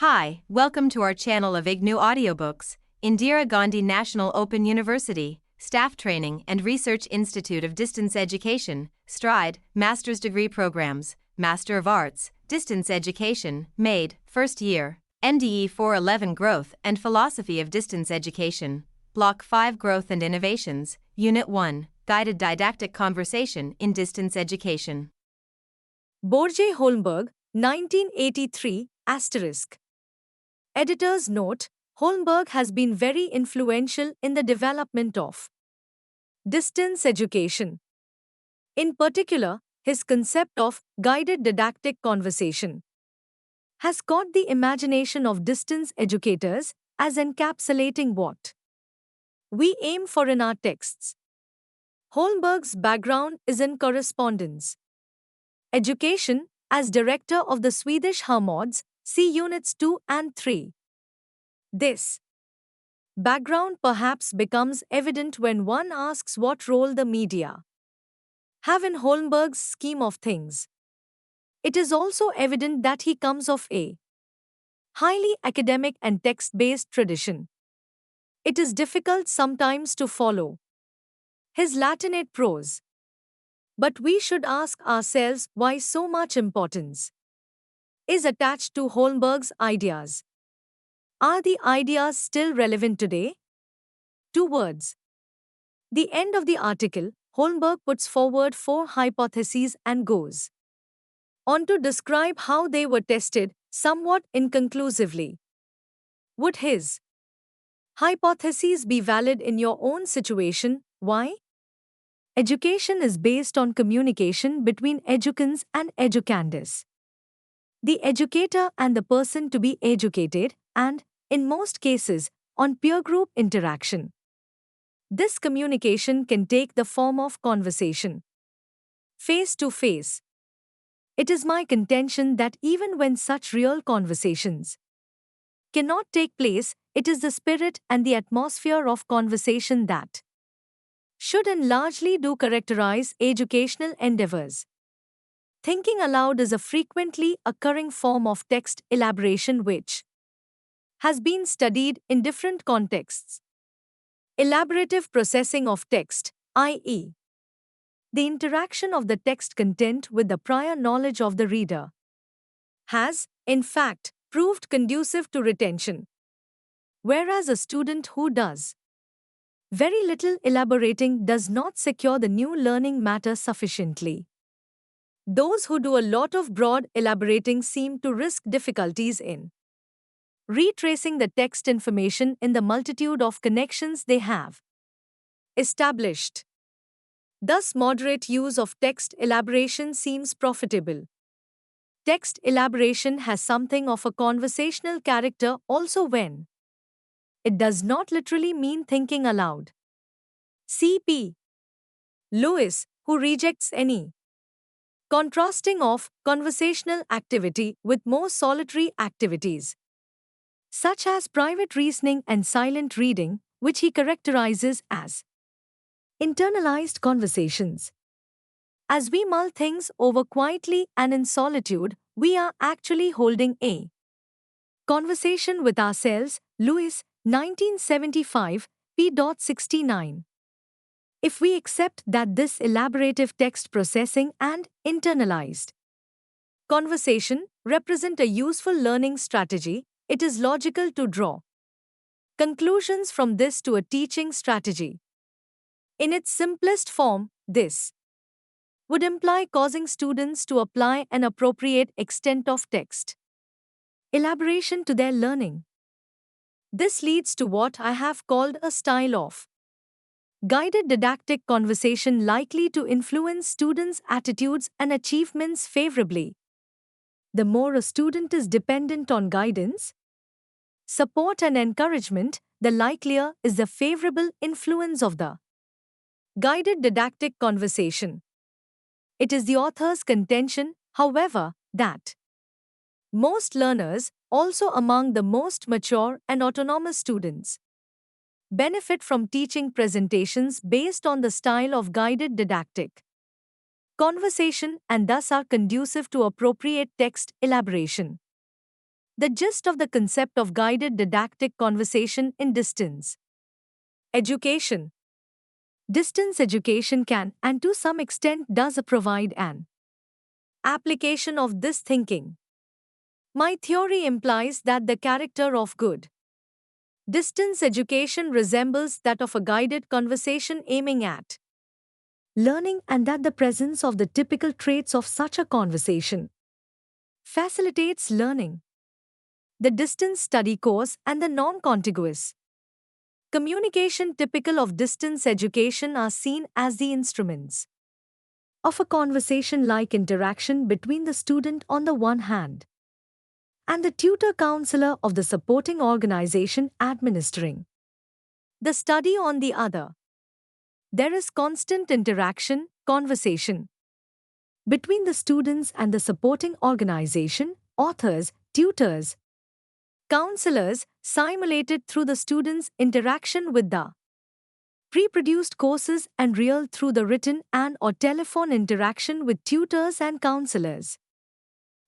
Hi, welcome to our channel of IGNOU Audiobooks, Indira Gandhi National Open University, Staff Training and Research Institute of Distance Education, STRIDE, Master's Degree Programs, Master of Arts, Distance Education, MADE, First Year, NDE 411 Growth and Philosophy of Distance Education, Block 5 Growth and Innovations, Unit 1, Guided Didactic Conversation in Distance Education. Borje Holmberg, 1983, asterisk. Editor's note: Holmberg has been very influential in the development of distance education. In particular, his concept of guided didactic conversation has caught the imagination of distance educators as encapsulating what we aim for in our texts. Holmberg's background is in correspondence education as director of the Swedish Hermods, see Units 2 and 3. This background perhaps becomes evident when one asks what role the media have in Holmberg's scheme of things. It is also evident that he comes of a highly academic and text-based tradition. It is difficult sometimes to follow his Latinate prose. But we should ask ourselves why so much importance is attached to Holmberg's ideas. Are the ideas still relevant today? 2 words. The end of the article, Holmberg puts forward 4 hypotheses and goes on to describe how they were tested, somewhat inconclusively. Would his hypotheses be valid in your own situation? Why? Education is based on communication between educans and educandos. The educator and the person to be educated, and, in most cases, on peer group interaction. This communication can take the form of conversation, face to face. It is my contention that even when such real conversations cannot take place, it is the spirit and the atmosphere of conversation that should and largely do characterize educational endeavors. Thinking aloud is a frequently occurring form of text elaboration which has been studied in different contexts. Elaborative processing of text, i.e., the interaction of the text content with the prior knowledge of the reader, has, in fact, proved conducive to retention. Whereas a student who does very little elaborating does not secure the new learning matter sufficiently. Those who do a lot of broad elaborating seem to risk difficulties in retracing the text information in the multitude of connections they have established. Thus, moderate use of text elaboration seems profitable. Text elaboration has something of a conversational character also when it does not literally mean thinking aloud. C.P. Lewis, who rejects any contrasting of conversational activity with more solitary activities, such as private reasoning and silent reading, which he characterizes as internalized conversations. As we mull things over quietly and in solitude, we are actually holding a conversation with ourselves. Lewis, 1975, p. 69. If we accept that this elaborative text processing and internalized conversation represent a useful learning strategy, it is logical to draw conclusions from this to a teaching strategy. In its simplest form, this would imply causing students to apply an appropriate extent of text elaboration to their learning. This leads to what I have called a style of guided didactic conversation likely to influence students' attitudes and achievements favorably. The more a student is dependent on guidance, support and encouragement, the likelier is the favorable influence of the guided didactic conversation. It is the author's contention, however, that most learners, also among the most mature and autonomous students, benefit from teaching presentations based on the style of guided didactic conversation and thus are conducive to appropriate text elaboration. The gist of the concept of guided didactic conversation in distance education. Distance education can, and to some extent does, provide an application of this thinking. My theory implies that the character of good distance education resembles that of a guided conversation aiming at learning, and that the presence of the typical traits of such a conversation facilitates learning. The distance study course and the non-contiguous communication typical of distance education are seen as the instruments of a conversation-like interaction between the student on the one hand and the tutor counselor of the supporting organization administering the study on the other. There is constant interaction, conversation between the students and the supporting organization, authors, tutors, counselors, simulated through the students' interaction with the pre-produced courses and real through the written and or telephone interaction with tutors and counselors.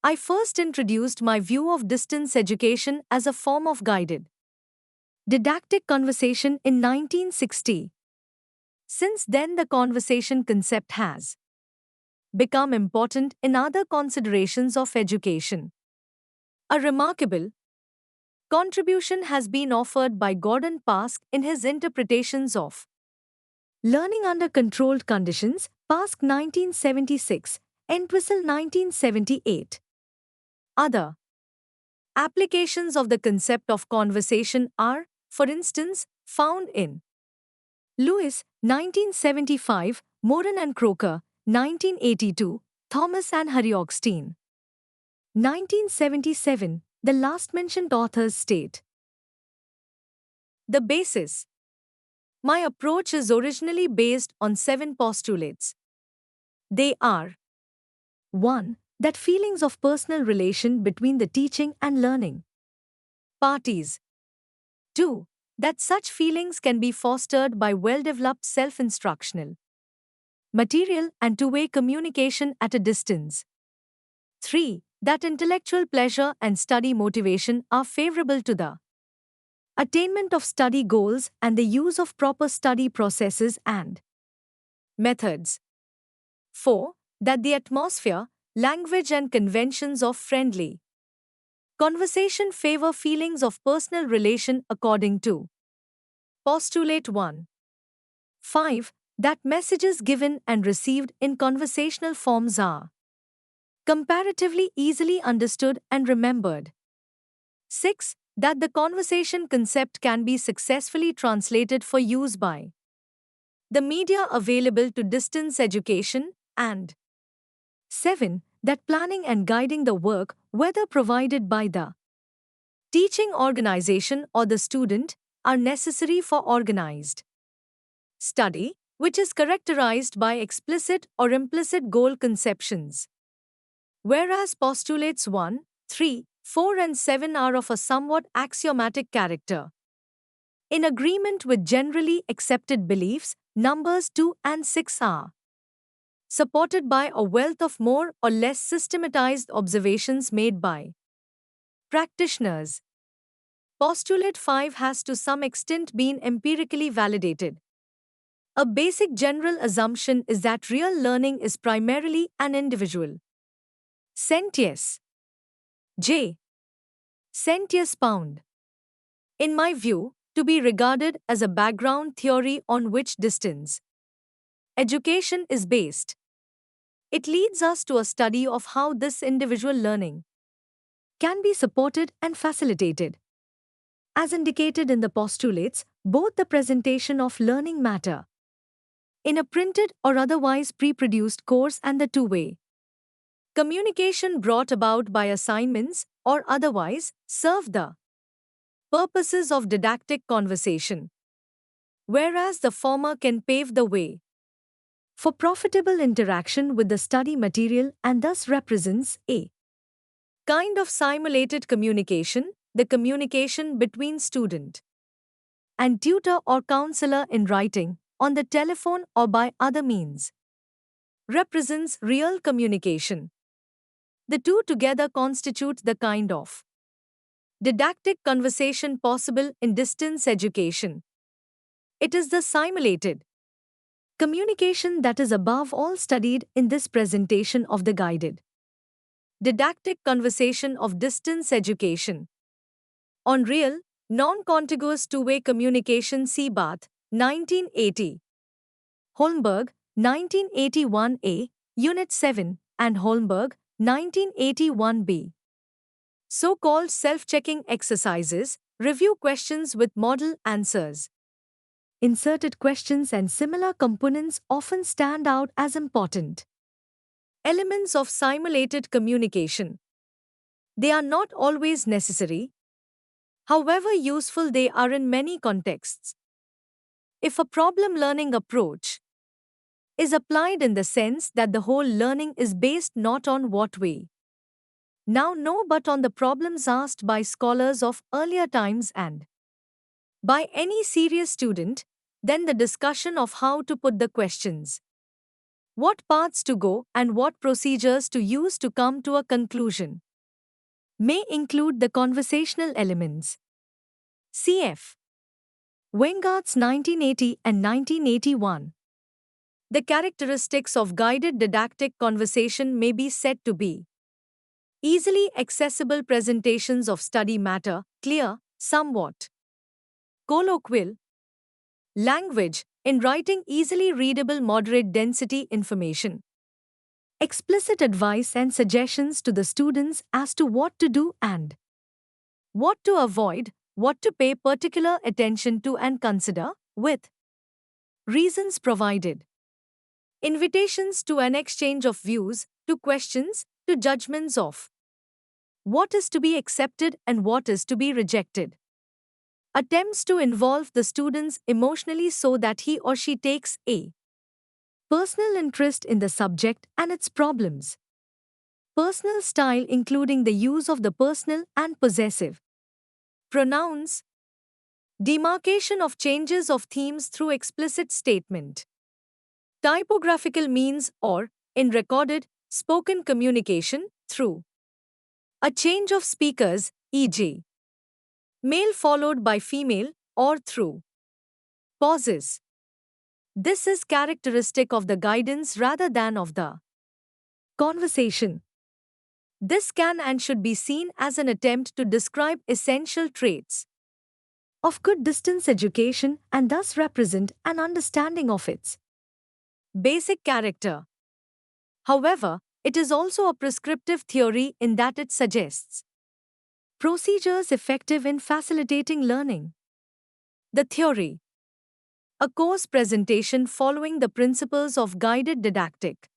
I first introduced my view of distance education as a form of guided didactic conversation in 1960. Since then, the conversation concept has become important in other considerations of education. A remarkable contribution has been offered by Gordon Pask in his interpretations of Learning Under Controlled Conditions, Pask 1976, Entwistle 1978. Other applications of the concept of conversation are, for instance, found in Lewis, 1975, Moran and Croker, 1982, Thomas and Harry-Augustine, 1977. The last mentioned authors state the basis. My approach is originally based on 7 postulates. They are 1. That feelings of personal relation between the teaching and learning parties. 2. That such feelings can be fostered by well-developed self-instructional material and two-way communication at a distance. 3. That intellectual pleasure and study motivation are favorable to the attainment of study goals and the use of proper study processes and methods. 4. That the atmosphere, language and conventions of friendly conversation favor feelings of personal relation according to Postulate 1. 5. That messages given and received in conversational forms are comparatively easily understood and remembered. 6. That the conversation concept can be successfully translated for use by the media available to distance education, and 7. That planning and guiding the work, whether provided by the teaching organization or the student, are necessary for organized study, which is characterized by explicit or implicit goal conceptions. Whereas postulates 1, 3, 4 and 7 are of a somewhat axiomatic character. In agreement with generally accepted beliefs, numbers 2 and 6 are supported by a wealth of more or less systematized observations made by practitioners. Postulate 5 has to some extent been empirically validated. A basic general assumption is that real learning is primarily an individual Sentius. J. Sentius Pound. In my view, to be regarded as a background theory on which distance education is based. It leads us to a study of how this individual learning can be supported and facilitated. As indicated in the postulates, both the presentation of learning matter in a printed or otherwise pre-produced course and the two-way communication brought about by assignments or otherwise serve the purposes of didactic conversation, whereas the former can pave the way for profitable interaction with the study material and thus represents a kind of simulated communication, the communication between student and tutor or counselor in writing, on the telephone or by other means, represents real communication. The two together constitute the kind of Didactic conversation possible in distance education. It is the simulated communication that is above all studied in this presentation of the guided didactic conversation of distance education. On real, non-contiguous two-way communication, see Bath, 1980. Holmberg, 1981a, Unit 7, and Holmberg, 1981b. So-called self-checking exercises, review questions with model answers. Inserted questions and similar components often stand out as important elements of simulated communication. They are not always necessary. However useful they are in many contexts. If a problem learning approach is applied in the sense that the whole learning is based not on what we now know but on the problems asked by scholars of earlier times and by any serious student, then the discussion of how to put the questions, what paths to go, and what procedures to use to come to a conclusion may include the conversational elements. Cf. Weingart's 1980 and 1981. The characteristics of guided didactic conversation may be said to be easily accessible presentations of study matter, clear, somewhat colloquial language, in writing easily readable moderate density information, explicit advice and suggestions to the students as to what to do and what to avoid, what to pay particular attention to and consider, with reasons provided, invitations to an exchange of views, to questions, to judgments of what is to be accepted and what is to be rejected. Attempts to involve the students emotionally so that he or she takes a personal interest in the subject and its problems. Personal style including the use of the personal and possessive pronouns. Demarcation of changes of themes through explicit statement. Typographical means or, in recorded, spoken communication, through a change of speakers, e.g. male followed by female, or through pauses. This is characteristic of the guidance rather than of the conversation. This can and should be seen as an attempt to describe essential traits of good distance education and thus represent an understanding of its basic character. However, it is also a prescriptive theory in that it suggests procedures effective in facilitating learning. The theory. A course presentation following the principles of guided didactic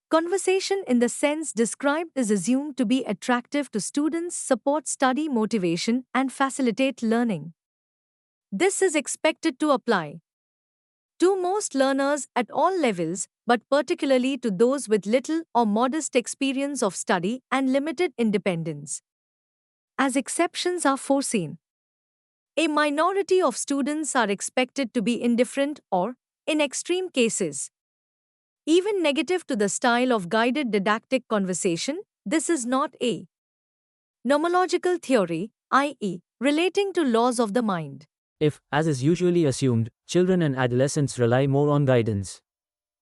conversation in the sense described is assumed to be attractive to students, support study motivation, and facilitate learning. This is expected to apply to most learners at all levels, but particularly to those with little or modest experience of study and limited independence. As exceptions are foreseen, a minority of students are expected to be indifferent or, in extreme cases, even negative to the style of guided didactic conversation. This is not a nomological theory, i.e., relating to laws of the mind. If, as is usually assumed, children and adolescents rely more on guidance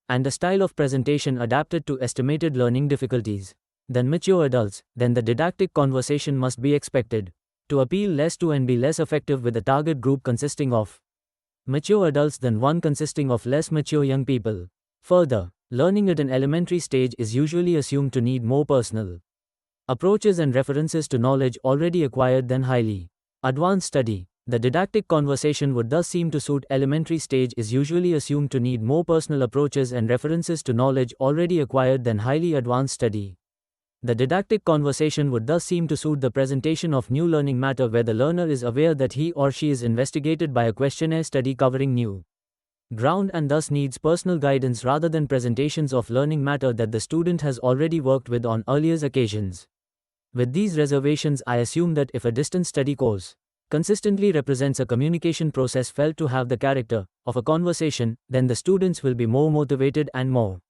and a style of presentation adapted to estimated learning difficulties than mature adults, then the didactic conversation must be expected to appeal less to and be less effective with a target group consisting of mature adults than one consisting of less mature young people. Further, learning at an elementary stage is usually assumed to need more personal approaches and references to knowledge already acquired than highly advanced study. The didactic conversation would thus seem to suit elementary stage is usually assumed to need more personal approaches and references to knowledge already acquired than highly advanced study. The didactic conversation would thus seem to suit the presentation of new learning matter where the learner is aware that he or she is investigated by a questionnaire study covering new ground and thus needs personal guidance rather than presentations of learning matter that the student has already worked with on earlier occasions. With these reservations, I assume that if a distance study course consistently represents a communication process felt to have the character of a conversation, then the students will be more motivated and more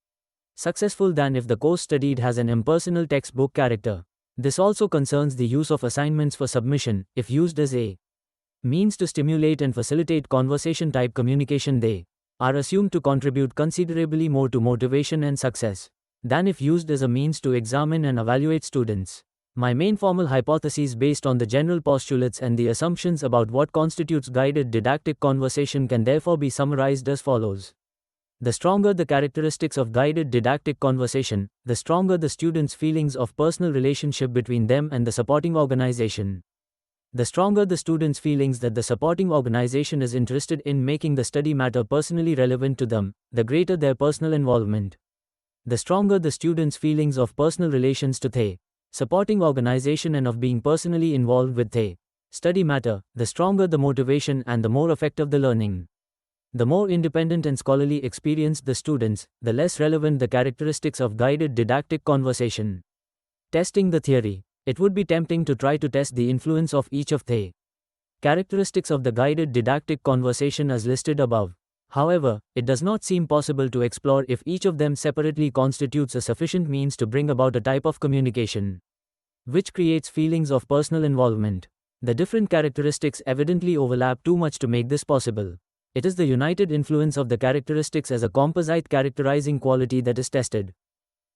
successful than if the course studied has an impersonal textbook character. This also concerns the use of assignments for submission. If used as a means to stimulate and facilitate conversation-type communication, they are assumed to contribute considerably more to motivation and success than if used as a means to examine and evaluate students. My main formal hypotheses based on the general postulates and the assumptions about what constitutes guided didactic conversation can therefore be summarized as follows. The stronger the characteristics of guided didactic conversation, the stronger the students' feelings of personal relationship between them and the supporting organization. The stronger the students' feelings that the supporting organization is interested in making the study matter personally relevant to them, the greater their personal involvement. The stronger the students' feelings of personal relations to the supporting organization and of being personally involved with the study matter, the stronger the motivation and the more effective the learning. The more independent and scholarly experienced the students, the less relevant the characteristics of guided didactic conversation. Testing the theory. It would be tempting to try to test the influence of each of the characteristics of the guided didactic conversation as listed above. However, it does not seem possible to explore if each of them separately constitutes a sufficient means to bring about a type of communication which creates feelings of personal involvement. The different characteristics evidently overlap too much to make this possible. It is the united influence of the characteristics as a composite characterizing quality that is tested.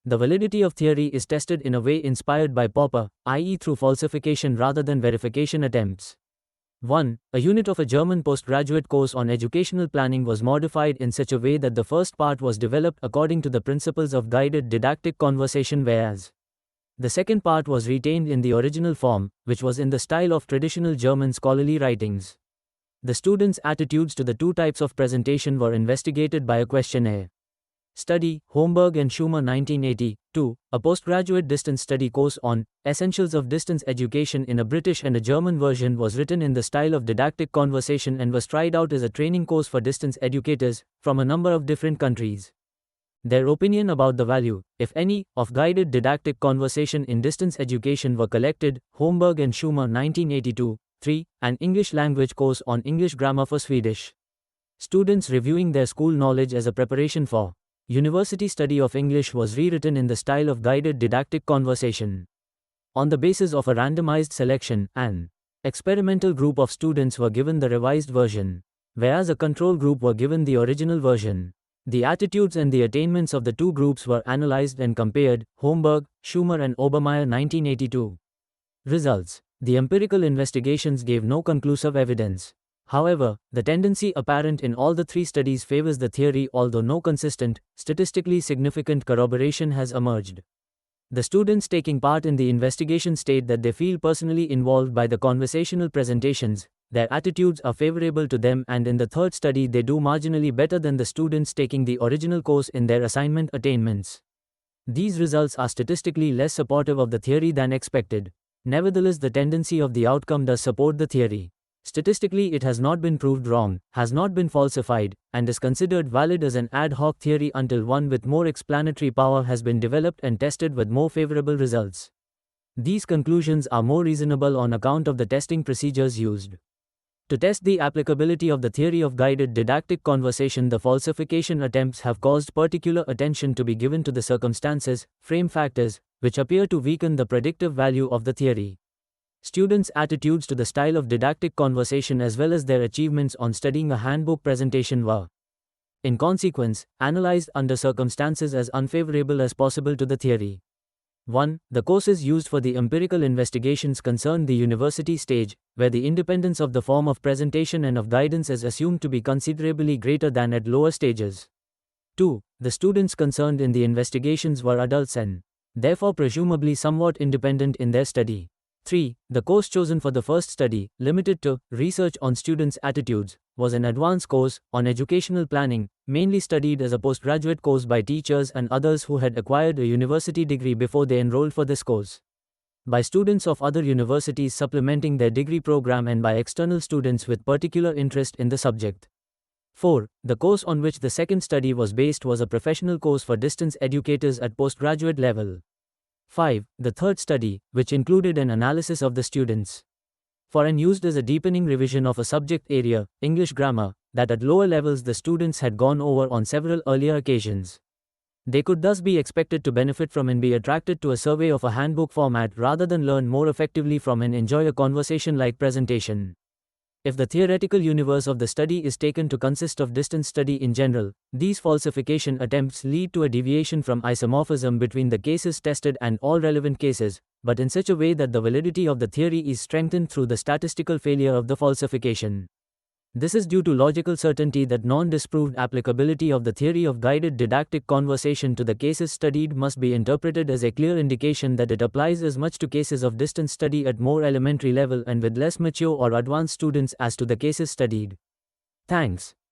The validity of theory is tested in a way inspired by Popper, i.e. through falsification rather than verification attempts. 1. A unit of a German postgraduate course on educational planning was modified in such a way that the first part was developed according to the principles of guided didactic conversation, whereas the second part was retained in the original form, which was in the style of traditional German scholarly writings. The students' attitudes to the two types of presentation were investigated by a questionnaire. Study, Holmberg and Schumer 1980. 2. A postgraduate distance study course on Essentials of Distance Education in a British and a German version was written in the style of didactic conversation and was tried out as a training course for distance educators from a number of different countries. Their opinion about the value, if any, of guided didactic conversation in distance education were collected. Holmberg and Schumer 1982. 3. An English language course on English grammar for Swedish students reviewing their school knowledge as a preparation for university study of English was rewritten in the style of guided didactic conversation. On the basis of a randomized selection, an experimental group of students were given the revised version, whereas a control group were given the original version. The attitudes and the attainments of the two groups were analyzed and compared. Holmberg, Schumer and Obermeyer 1982. Results. The empirical investigations gave no conclusive evidence. However, the tendency apparent in all the three studies favors the theory, although no consistent, statistically significant corroboration has emerged. The students taking part in the investigation state that they feel personally involved by the conversational presentations, their attitudes are favorable to them, and in the third study they do marginally better than the students taking the original course in their assignment attainments. These results are statistically less supportive of the theory than expected. Nevertheless, the tendency of the outcome does support the theory. Statistically, it has not been proved wrong, has not been falsified, and is considered valid as an ad hoc theory until one with more explanatory power has been developed and tested with more favorable results. These conclusions are more reasonable on account of the testing procedures used. To test the applicability of the theory of guided didactic conversation, the falsification attempts have caused particular attention to be given to the circumstances, frame factors, which appear to weaken the predictive value of the theory. Students' attitudes to the style of didactic conversation as well as their achievements on studying a handbook presentation were, in consequence, analyzed under circumstances as unfavorable as possible to the theory. 1. The courses used for the empirical investigations concern the university stage, where the independence of the form of presentation and of guidance is assumed to be considerably greater than at lower stages. 2. The students concerned in the investigations were adults and, therefore presumably somewhat independent in their study. 3. The course chosen for the first study, limited to research on students' attitudes, was an advanced course on educational planning, mainly studied as a postgraduate course by teachers and others who had acquired a university degree before they enrolled for this course, by students of other universities supplementing their degree program, and by external students with particular interest in the subject. 4. The course on which the second study was based was a professional course for distance educators at postgraduate level. 5. The third study, which included an analysis of the students for and used as a deepening revision of a subject area, English grammar, that at lower levels the students had gone over on several earlier occasions. They could thus be expected to benefit from and be attracted to a survey of a handbook format rather than learn more effectively from and enjoy a conversation-like presentation. If the theoretical universe of the study is taken to consist of distance study in general, these falsification attempts lead to a deviation from isomorphism between the cases tested and all relevant cases, but in such a way that the validity of the theory is strengthened through the statistical failure of the falsification. This is due to logical certainty that non-disproved applicability of the theory of guided didactic conversation to the cases studied must be interpreted as a clear indication that it applies as much to cases of distance study at more elementary level and with less mature or advanced students as to the cases studied. Thanks.